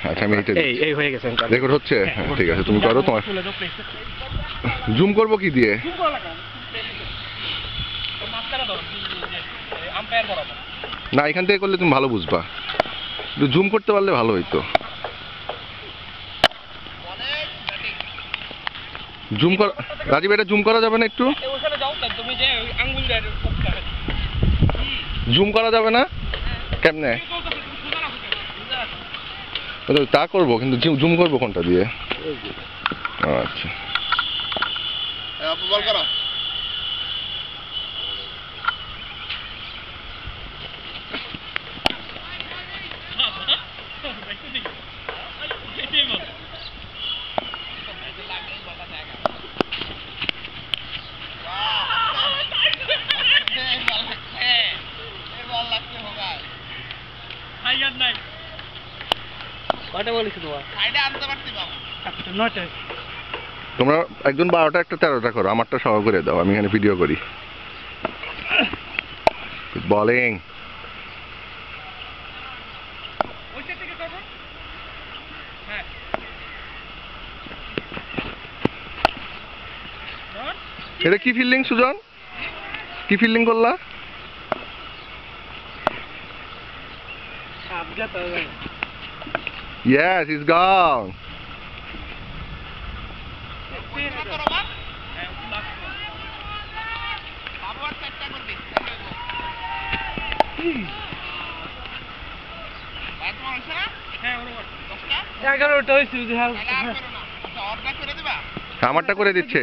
আচ্ছা আমি এটা এই হয়ে গেছে রেকর্ড হচ্ছে হ্যাঁ ঠিক আছে তুমি করো তোমার জুম করব কি দিয়ে না এখান থেকে করলে তুমি ভালো বুঝবা একটু জুম করতে পারলে ভালো হইতো জুম কর রাজীব এটা জুম করা যাবে না একটু জুম করা যাবে না কেমনে তা করবো কিন্তু জুম করবো কোনটা দিয়ে আচ্ছা বল করো তোমরা একজন 12টা একটা 13টা করো আমারটা সহ করে দাও আমি এখানে ভিডিও করি বলিং এটা কি ফিল্ডিং সুজন কি ফিল্ডিং করলা Yes, he's gone. আমারটা করে দিচ্ছে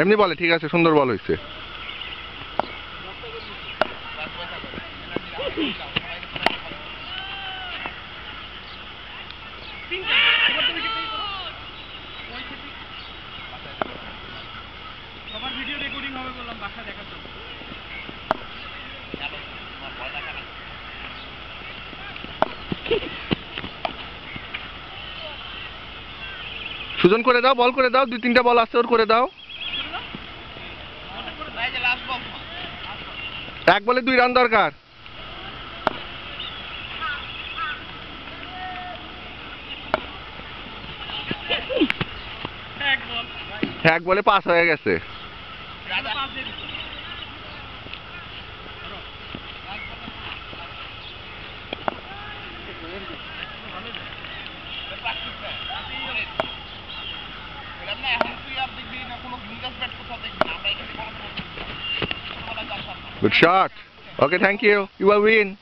এমনি বলে ঠিক আছে সুন্দর বল হয়েছে সুজন করে দাও বল করে দাও 2-3টা বল আছে ওর করে দাও এক বলে 2 রান দরকার এক বলে 5 হয়ে গেছে Good shot. Okay, thank you. You will win.